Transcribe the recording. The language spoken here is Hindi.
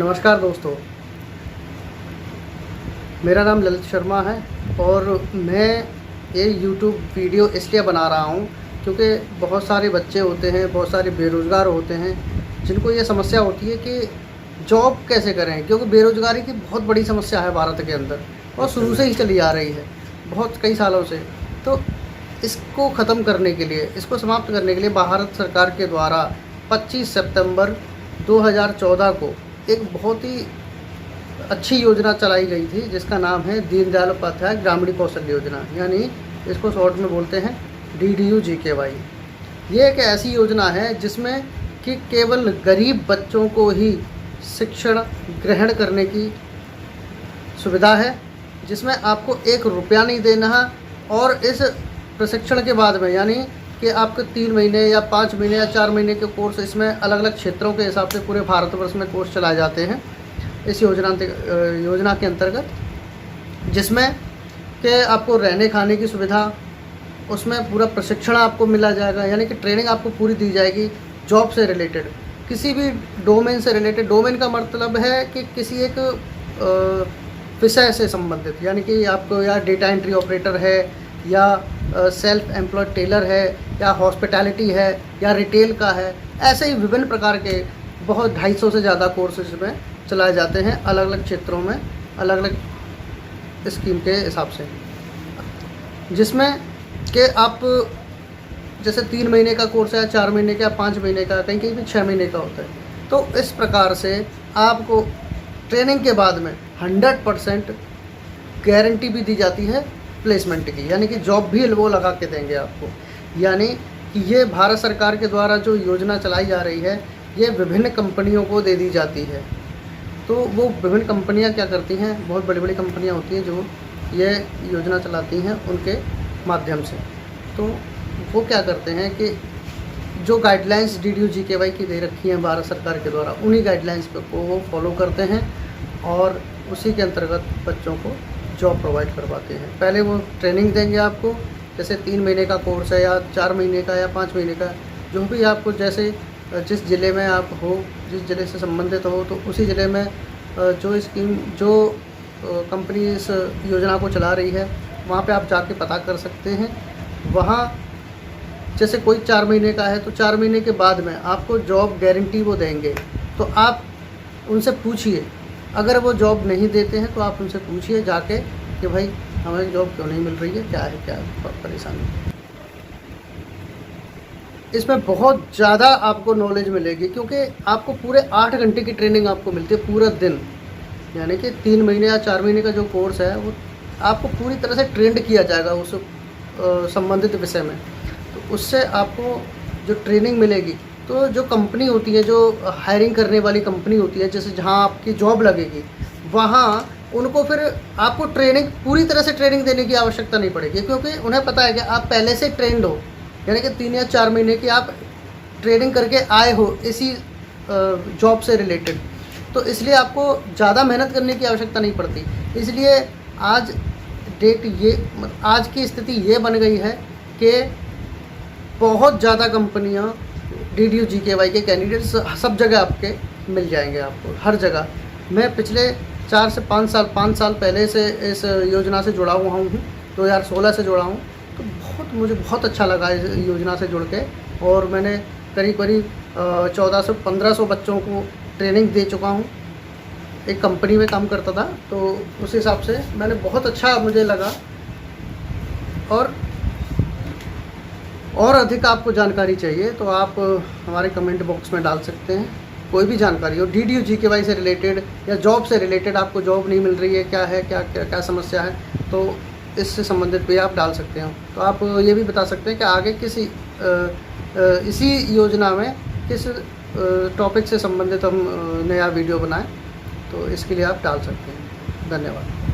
नमस्कार दोस्तों, मेरा नाम ललित शर्मा है और मैं ये YouTube वीडियो इसलिए बना रहा हूँ क्योंकि बहुत सारे बच्चे होते हैं, बहुत सारे बेरोज़गार होते हैं जिनको ये समस्या होती है कि जॉब कैसे करें, क्योंकि बेरोज़गारी की बहुत बड़ी समस्या है भारत के अंदर और शुरू से ही चली आ रही है बहुत कई सालों से। तो इसको ख़त्म करने के लिए, इसको समाप्त करने के लिए भारत सरकार के द्वारा 25 सितंबर 2014 को एक बहुत ही अच्छी योजना चलाई गई थी जिसका नाम है दीनदयाल उपाध्याय ग्रामीण कौशल योजना, यानी इसको शॉर्ट में बोलते हैं DDU-GKY। ये एक ऐसी योजना है जिसमें कि केवल गरीब बच्चों को ही शिक्षण ग्रहण करने की सुविधा है, जिसमें आपको 1 रुपया नहीं देना है। और इस प्रशिक्षण के बाद में, यानी कि आपके 3 महीने या 5 महीने या 4 महीने के कोर्स, इसमें अलग अलग क्षेत्रों के हिसाब से पूरे भारतवर्ष में कोर्स चलाए जाते हैं इस योजना के अंतर्गत, जिसमें कि आपको रहने खाने की सुविधा, उसमें पूरा प्रशिक्षण आपको मिला जाएगा, यानी कि ट्रेनिंग आपको पूरी दी जाएगी जॉब से रिलेटेड, किसी भी डोमेन से रिलेटेड। डोमेन का मतलब है कि किसी एक विषय से संबंधित, यानी कि आपको या डेटा एंट्री ऑपरेटर है, या सेल्फ एम्प्लॉयड टेलर है, या हॉस्पिटैलिटी है, या रिटेल का है। ऐसे ही विभिन्न प्रकार के बहुत 250 से ज़्यादा कोर्सेज में चलाए जाते हैं अलग अलग क्षेत्रों में, अलग अलग स्कीम के हिसाब से, जिसमें कि आप जैसे 3 महीने का कोर्स है, 4 महीने का, 5 महीने का, कहीं कहीं भी 6 महीने का होता है। तो इस प्रकार से आपको ट्रेनिंग के बाद में 100% गारंटी भी दी जाती है प्लेसमेंट की, यानी कि जॉब भी वो लगा के देंगे आपको। यानी कि ये भारत सरकार के द्वारा जो योजना चलाई जा रही है, ये विभिन्न कंपनियों को दे दी जाती है। तो वो विभिन्न कंपनियां क्या करती हैं, बहुत बड़ी बड़ी कंपनियां होती हैं जो ये योजना चलाती हैं उनके माध्यम से। तो वो क्या करते हैं कि जो गाइडलाइंस DDU-GKY की दे रखी हैं भारत सरकार के द्वारा, उन्हीं गाइडलाइंस को वो फॉलो करते हैं और उसी के अंतर्गत बच्चों को जॉब प्रोवाइड करवाते हैं। पहले वो ट्रेनिंग देंगे आपको, जैसे 3 महीने का कोर्स है या 4 महीने का या 5 महीने का, जो भी आपको, जैसे जिस ज़िले में आप हो, जिस ज़िले से संबंधित हो, तो उसी ज़िले में जो स्कीम, जो कंपनी इस योजना को चला रही है, वहाँ पे आप जाके पता कर सकते हैं। वहाँ जैसे कोई 4 महीने का है तो 4 महीने के बाद में आपको जॉब गारंटी वो देंगे। तो आप उनसे पूछिए, अगर वो जॉब नहीं देते हैं तो आप उनसे पूछिए जाके कि भाई हमें जॉब क्यों नहीं मिल रही है, क्या है परेशानी। इसमें बहुत ज़्यादा आपको नॉलेज मिलेगी, क्योंकि आपको पूरे 8 घंटे की ट्रेनिंग आपको मिलती है पूरा दिन। यानी कि 3 महीने या 4 महीने का जो कोर्स है वो आपको पूरी तरह से ट्रेंड किया जाएगा उस संबंधित विषय में। तो उससे आपको जो ट्रेनिंग मिलेगी, तो जो कंपनी होती है, जो हायरिंग करने वाली कंपनी होती है, जैसे जहाँ आपकी जॉब लगेगी, वहाँ उनको फिर आपको ट्रेनिंग, पूरी तरह से ट्रेनिंग देने की आवश्यकता नहीं पड़ेगी, क्योंकि उन्हें पता है कि आप पहले से ट्रेंड हो, यानी कि 3 या 4 महीने की आप ट्रेनिंग करके आए हो इसी जॉब से रिलेटेड। तो इसलिए आपको ज़्यादा मेहनत करने की आवश्यकता नहीं पड़ती। इसलिए आज की स्थिति ये बन गई है कि बहुत ज़्यादा कंपनियां DDU-GKY के कैंडिडेट्स सब जगह आपके मिल जाएंगे, आपको हर जगह। मैं पिछले 4 से 5 साल पहले से इस योजना से जुड़ा हुआ हूँ, 2016 से जुड़ा हूँ। तो मुझे बहुत अच्छा लगा इस योजना से जुड़ के, और मैंने करीब 1400-1500 बच्चों को ट्रेनिंग दे चुका हूँ। एक कंपनी में काम करता था, तो उस हिसाब से मैंने बहुत अच्छा मुझे लगा। और अधिक आपको जानकारी चाहिए तो आप हमारे कमेंट बॉक्स में डाल सकते हैं। कोई भी जानकारी हो DDU-GKY से रिलेटेड या जॉब से रिलेटेड, आपको जॉब नहीं मिल रही है, क्या है, क्या समस्या है, तो इससे संबंधित भी आप डाल सकते हो। तो आप ये भी बता सकते हैं कि आगे इसी योजना में किस टॉपिक से संबंधित हम नया वीडियो बनाएं, तो इसके लिए आप डाल सकते हैं। धन्यवाद।